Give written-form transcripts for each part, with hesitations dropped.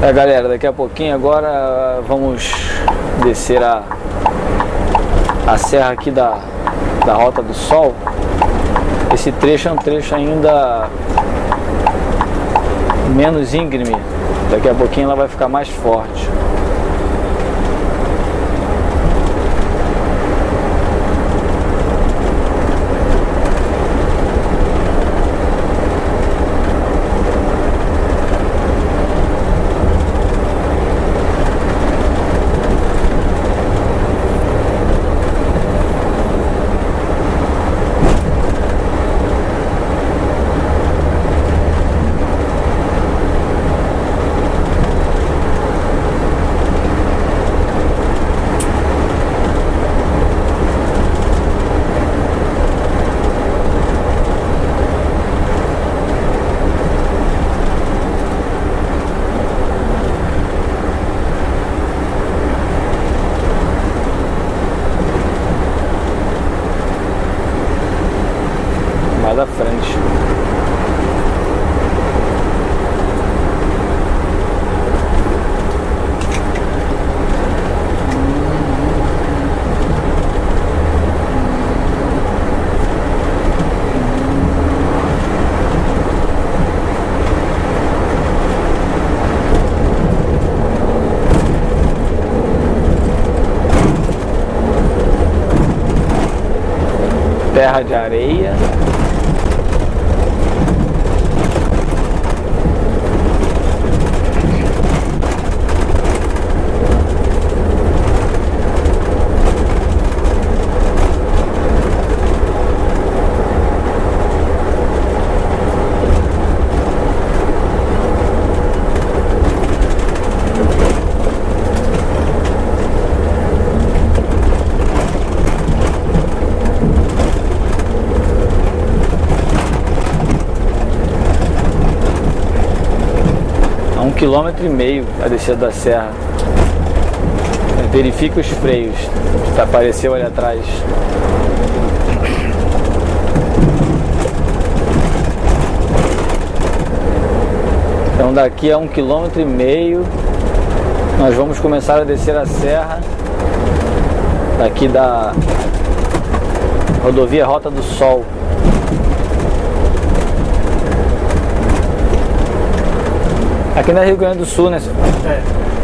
Galera, daqui a pouquinho agora vamos descer a serra aqui da Rota do Sol. Esse trecho é um trecho ainda menos íngreme, daqui a pouquinho ela vai ficar mais forte. Mais à frente. Terra de areia. A 1,5 km a descida da serra. Verifique os freios, que apareceu ali atrás. Então daqui a 1,5 km nós vamos começar a descer a serra daqui da rodovia Rota do Sol. Aqui na Rio Grande do Sul, né? É.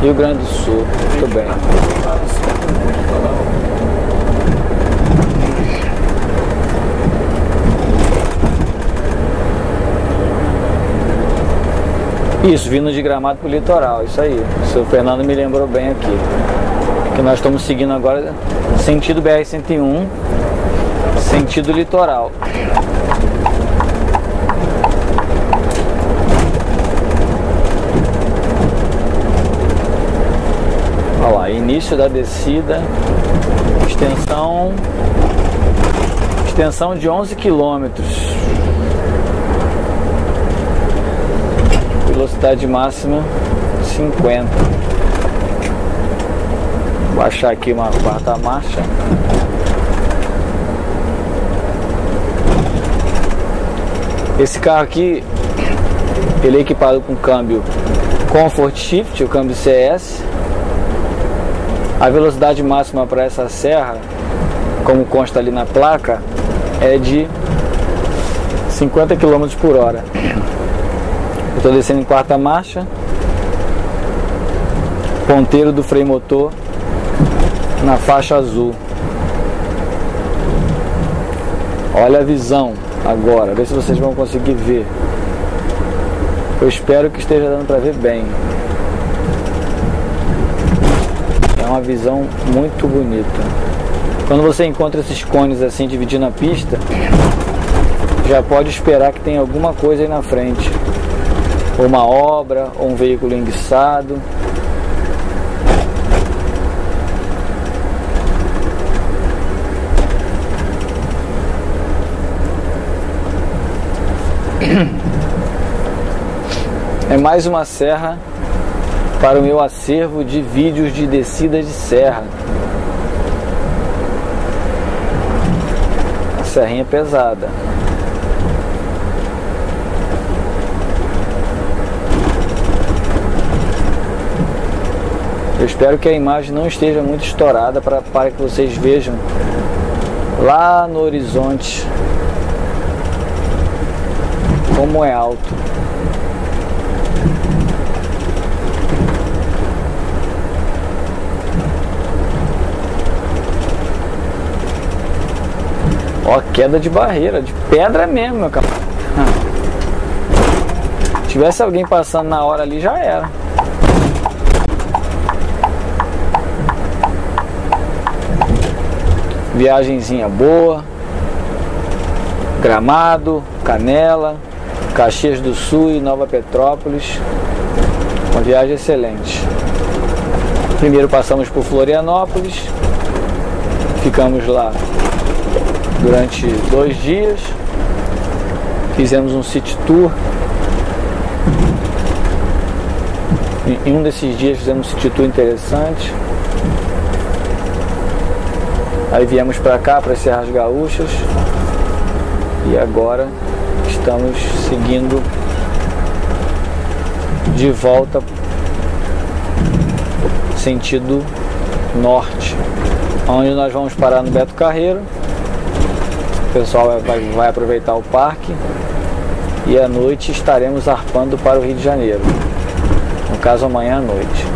Rio Grande do Sul, muito bem. Isso, vindo de Gramado pro litoral, isso aí. O seu Fernando me lembrou bem aqui. Que nós estamos seguindo agora sentido BR-101, sentido litoral. Olha lá, início da descida, extensão de 11 quilômetros. Velocidade máxima 50. Vou baixar aqui uma quarta marcha. Esse carro aqui, ele é equipado com câmbio Comfort Shift, o câmbio CS. A velocidade máxima para essa serra, como consta ali na placa, é de 50 km por hora. Eu estou descendo em quarta marcha. Ponteiro do freio motor na faixa azul. Olha a visão agora, vê se vocês vão conseguir ver. Eu espero que esteja dando para ver bem. É uma visão muito bonita. Quando você encontra esses cones assim dividindo a pista, já pode esperar que tem alguma coisa aí na frente. Ou uma obra, ou um veículo enguiçado. É mais uma serra para o meu acervo de vídeos de descidas de serra. A serrinha pesada. Eu espero que a imagem não esteja muito estourada para que vocês vejam lá no horizonte como é alto. Ó, queda de barreira, de pedra mesmo, meu camarada. Se tivesse alguém passando na hora ali, já era. Viagenzinha boa. Gramado, Canela, Caxias do Sul e Nova Petrópolis. Uma viagem excelente. Primeiro passamos por Florianópolis. Ficamos lá durante 2 dias. Fizemos um city tour. Em um desses dias fizemos um city tour interessante. Aí viemos para cá, para as Serras Gaúchas. E agora estamos seguindo de volta sentido norte, onde nós vamos parar no Beto Carreiro. O pessoal vai aproveitar o parque e à noite estaremos arpando para o Rio de Janeiro, no caso amanhã à noite.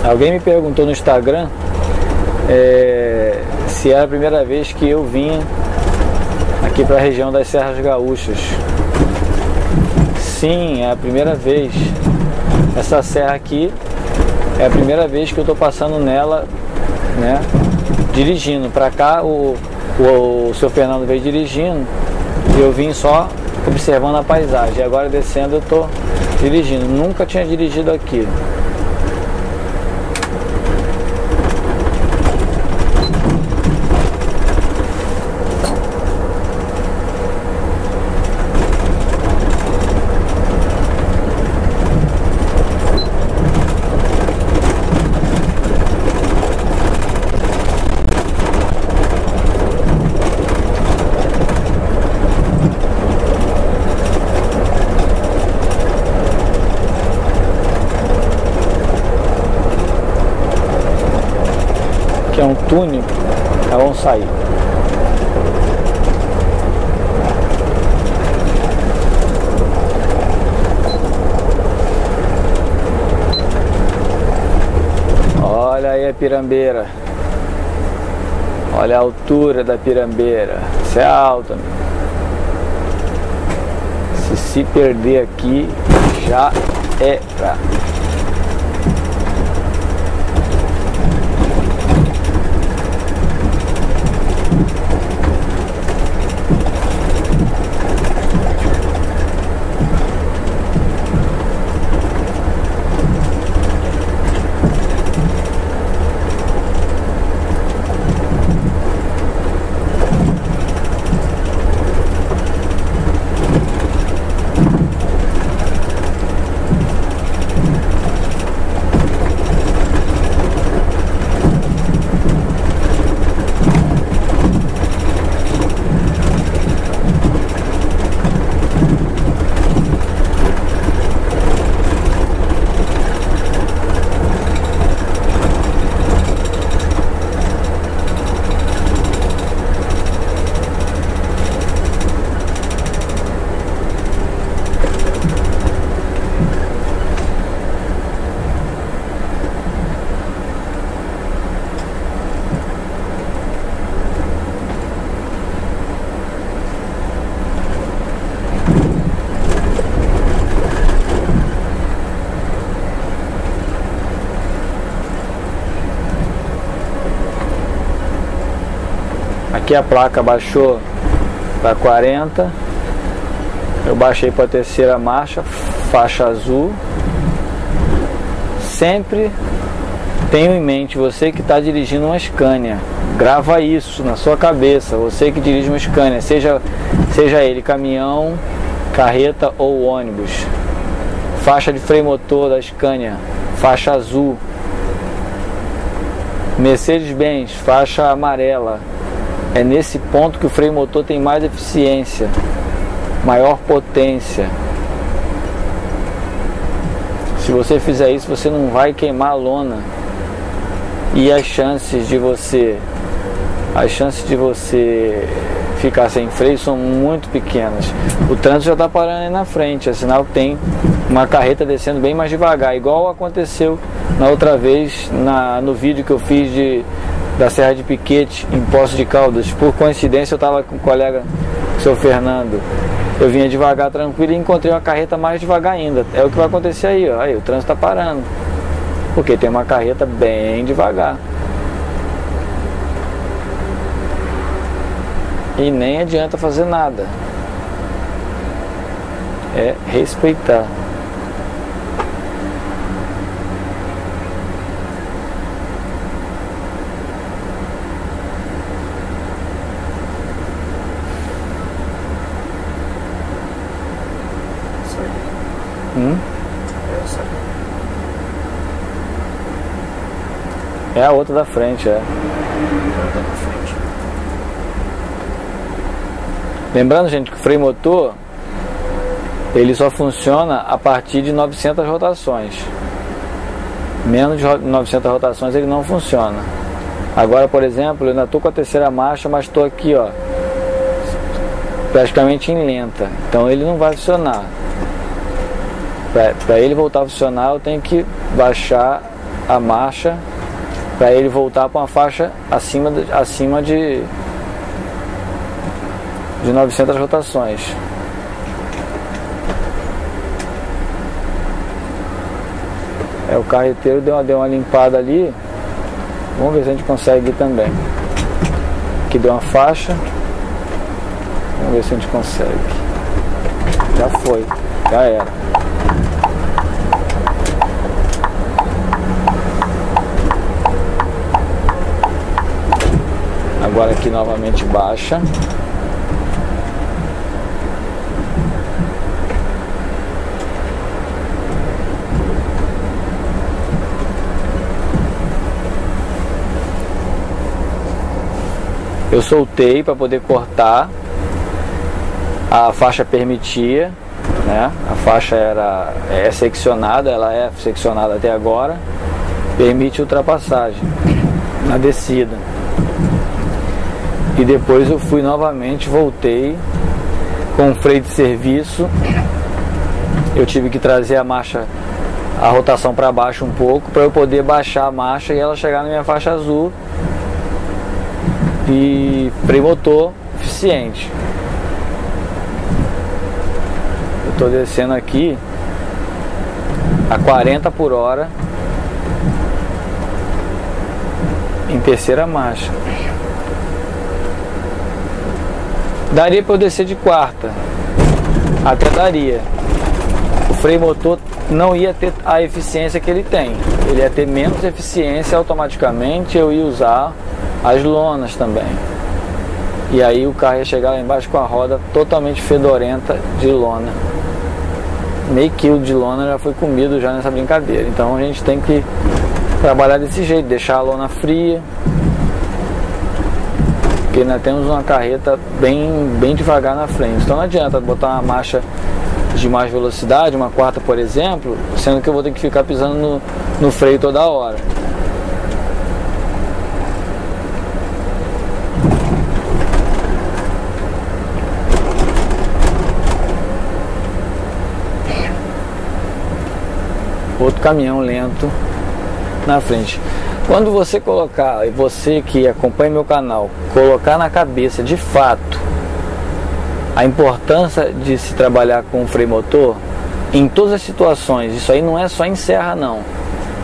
Alguém me perguntou no Instagram se era a primeira vez que eu vinha aqui para a região das Serras Gaúchas. Sim, é a primeira vez. Essa serra aqui é a primeira vez que eu estou passando nela, né, dirigindo. Para cá o seu Fernando veio dirigindo e eu vim só observando a paisagem. E agora descendo eu estou dirigindo. Nunca tinha dirigido aqui. É um túnel, já vamos sair. Olha aí a pirambeira. Olha a altura da pirambeira. Isso é alto, amigo. Se perder aqui, já era. Aqui a placa baixou para 40. Eu baixei para a terceira marcha, faixa azul. Sempre tenha em mente, você que está dirigindo uma Scania, grava isso na sua cabeça. Você que dirige uma Scania, seja ele caminhão, carreta ou ônibus, faixa de freio motor da Scania, faixa azul. Mercedes-Benz, faixa amarela. É nesse ponto que o freio motor tem mais eficiência, maior potência. Se você fizer isso, você não vai queimar a lona. E as chances de você ficar sem freio são muito pequenas. O trânsito já está parando aí na frente, é sinal que tem uma carreta descendo bem mais devagar, igual aconteceu na outra vez no vídeo que eu fiz da Serra de Piquete em Poços de Caldas. Por coincidência eu estava com o colega, o seu Fernando. Eu vinha devagar, tranquilo, e encontrei uma carreta mais devagar ainda. É o que vai acontecer aí, ó. Aí o trânsito está parando, porque tem uma carreta bem devagar. E nem adianta fazer nada. É respeitar. É a outra da frente, é. Lembrando, gente, que o freio motor ele só funciona a partir de 900 rotações. Menos de 900 rotações ele não funciona. Agora, por exemplo, eu ainda estou com a terceira marcha, mas estou aqui, ó, praticamente em lenta. Então ele não vai funcionar. Para ele voltar a funcionar, eu tenho que baixar a marcha para ele voltar para uma faixa acima de 900 rotações. O carreteiro deu uma limpada ali. Vamos ver se a gente consegue ir também. Aqui deu uma faixa. Vamos ver se a gente consegue. Já foi, já era. Agora aqui novamente baixa. Eu soltei para poder cortar. A faixa permitia, né? A faixa é seccionada, ela é seccionada até agora. Permite ultrapassagem na descida. E depois eu fui novamente, voltei com o freio de serviço. Eu tive que trazer a rotação para baixo um pouco para eu poder baixar a marcha e ela chegar na minha faixa azul. E freio motor eficiente. Eu estou descendo aqui a 40 por hora em terceira marcha. Daria para eu descer de quarta, até daria. O freio motor não ia ter a eficiência que ele tem, ele ia ter menos eficiência, automaticamente eu ia usar as lonas também. E aí o carro ia chegar lá embaixo com a roda totalmente fedorenta de lona. Meio quilo de lona já foi comido já nessa brincadeira. Então a gente tem que trabalhar desse jeito, deixar a lona fria. Porque nós temos uma carreta bem devagar na frente. Então não adianta botar uma marcha de mais velocidade, uma quarta por exemplo, sendo que eu vou ter que ficar pisando no freio toda hora. Outro caminhão lento na frente. Quando você colocar, e você que acompanha meu canal, colocar na cabeça de fato a importância de se trabalhar com o freio motor em todas as situações, isso aí não é só em serra não,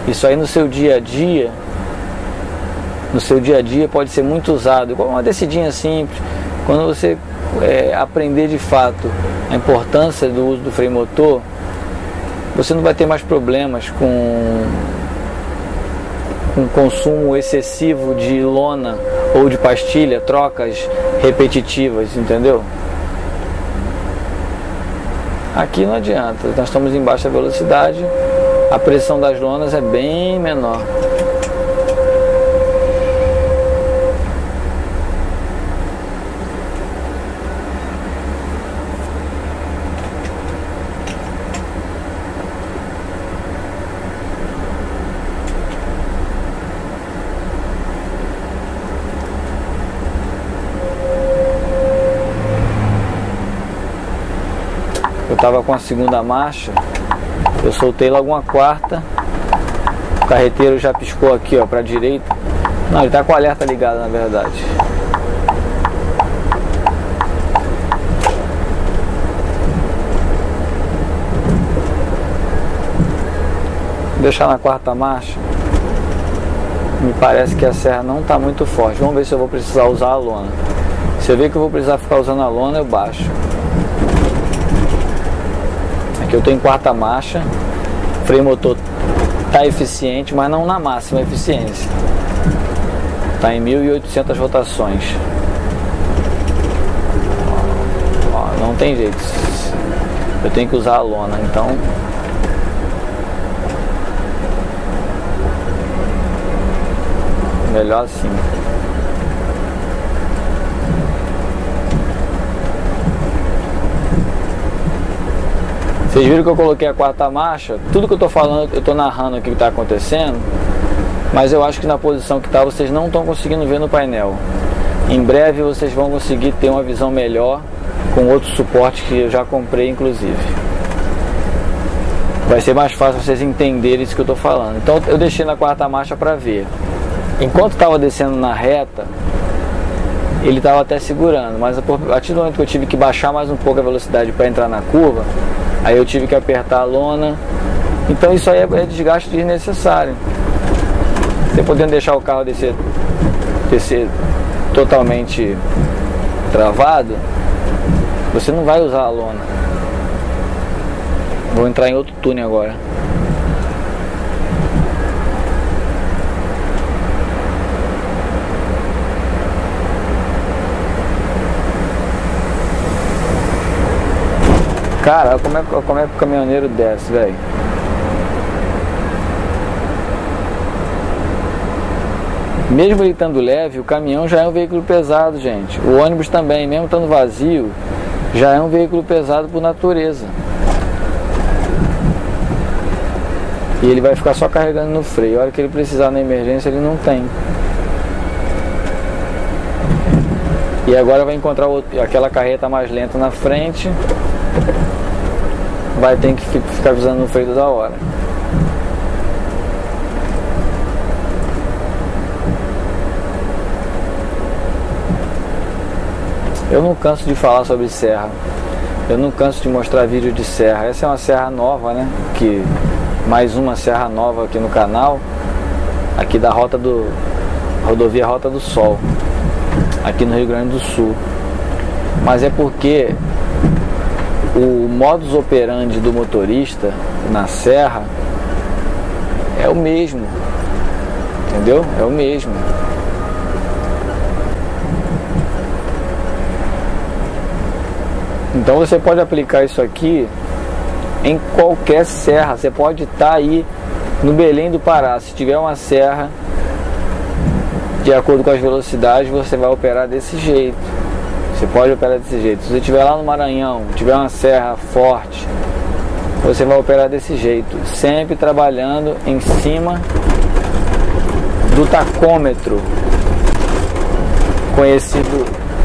isso aí no seu dia a dia, no seu dia a dia pode ser muito usado, igual uma descidinha simples. Quando você aprender de fato a importância do uso do freio motor, você não vai ter mais problemas com consumo excessivo de lona ou de pastilha, trocas repetitivas, entendeu? Aqui não adianta, nós estamos em baixa velocidade, a pressão das lonas é bem menor. Eu estava com a segunda marcha, eu soltei logo uma quarta, o carreteiro já piscou aqui, ó, para a direita. Não, ele está com o alerta ligado, na verdade. Vou deixar na quarta marcha. Me parece que a serra não está muito forte. Vamos ver se eu vou precisar usar a lona. Se eu ver que eu vou precisar ficar usando a lona, eu baixo. Aqui eu estou em quarta marcha, o freio motor está eficiente, mas não na máxima eficiência. Está em 1.800 rotações. Ó, não tem jeito, eu tenho que usar a lona, então melhor assim. Vocês viram que eu coloquei a quarta marcha? Tudo que eu estou falando, eu estou narrando aqui o que está acontecendo, mas eu acho que na posição que está vocês não estão conseguindo ver no painel. Em breve vocês vão conseguir ter uma visão melhor com outros suportes que eu já comprei, inclusive. Vai ser mais fácil vocês entenderem isso que eu estou falando. Então eu deixei na quarta marcha para ver. Enquanto estava descendo na reta, ele estava até segurando, mas a partir do momento que eu tive que baixar mais um pouco a velocidade para entrar na curva, aí eu tive que apertar a lona. Então isso aí é desgaste desnecessário. Você podendo deixar o carro descer totalmente travado, você não vai usar a lona. Vou entrar em outro túnel agora. Cara, como é que o caminhoneiro desce, velho? Mesmo ele estando leve, o caminhão já é um veículo pesado, gente. O ônibus também, mesmo estando vazio, já é um veículo pesado por natureza. E ele vai ficar só carregando no freio. A hora que ele precisar na emergência, ele não tem. E agora vai encontrar aquela carreta mais lenta na frente. Vai ter que ficar avisando no freio toda hora. Eu não canso de falar sobre serra. Eu não canso de mostrar vídeo de serra. Essa é uma serra nova, né? Mais uma serra nova aqui no canal. Aqui da rodovia Rota do Sol, aqui no Rio Grande do Sul. Mas é porque o modus operandi do motorista na serra é o mesmo, entendeu? É o mesmo. Então você pode aplicar isso aqui em qualquer serra. Você pode estar aí no Belém do Pará, se tiver uma serra, de acordo com as velocidades, você vai operar desse jeito. Você pode operar desse jeito. Se você estiver lá no Maranhão, tiver uma serra forte, você vai operar desse jeito, sempre trabalhando em cima do tacômetro,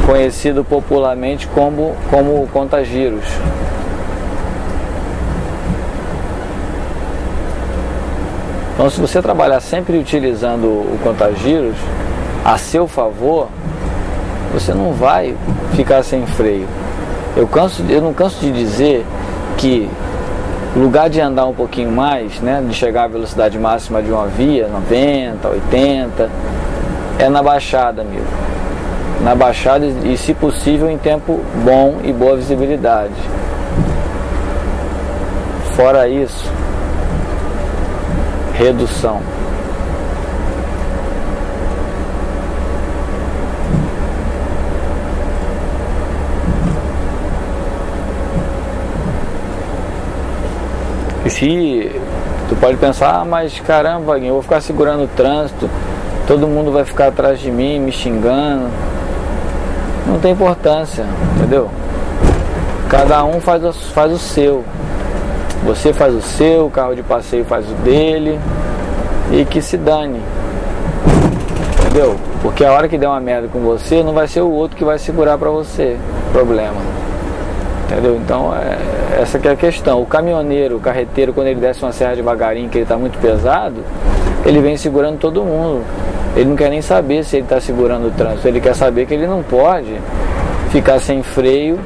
conhecido popularmente como conta-giros. Então, se você trabalhar sempre utilizando o conta-giros a seu favor, você não vai ficar sem freio. Eu não canso de dizer que no lugar de andar um pouquinho mais, né, de chegar à velocidade máxima de uma via, 90, 80, é na baixada, amigo. Na baixada e, se possível, em tempo bom e boa visibilidade. Fora isso, redução. E se tu pode pensar, ah, mas caramba, eu vou ficar segurando o trânsito, todo mundo vai ficar atrás de mim, me xingando. Não tem importância, entendeu? Cada um faz o seu. Você faz o seu, o carro de passeio faz o dele, e que se dane, entendeu? Porque a hora que der uma merda com você, não vai ser o outro que vai segurar pra você o problema, entendeu? Então essa que é a questão. O caminhoneiro, o carreteiro, quando ele desce uma serra devagarinho, que ele tá muito pesado, ele vem segurando todo mundo. Ele não quer nem saber se ele está segurando o trânsito, ele quer saber que ele não pode ficar sem freio.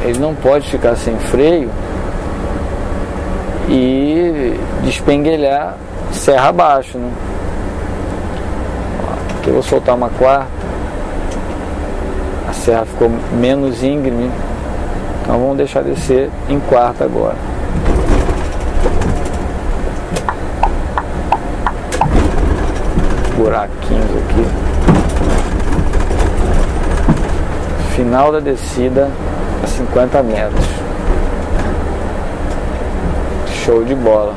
Ele não pode ficar sem freio e despenguelhar serra abaixo, né? Aqui eu vou soltar uma quarta. A serra ficou menos íngreme, então vamos deixar descer em quarta agora. Buraquinhos aqui. Final da descida a 50 metros. Show de bola.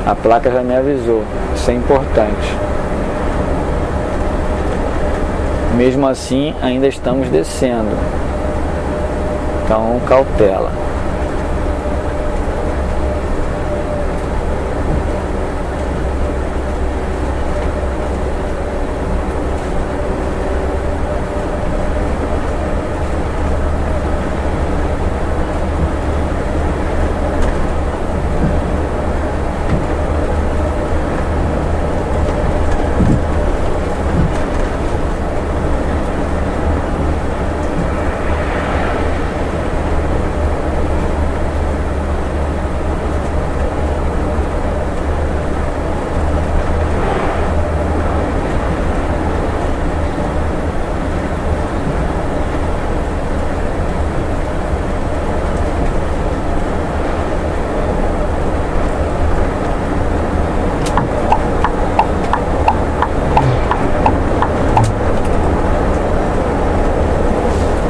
A placa já me avisou. Isso é importante. Mesmo assim, ainda estamos descendo. Então, cautela.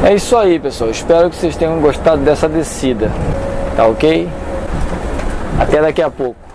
É isso aí, pessoal. Espero que vocês tenham gostado dessa descida. Tá ok? Até daqui a pouco.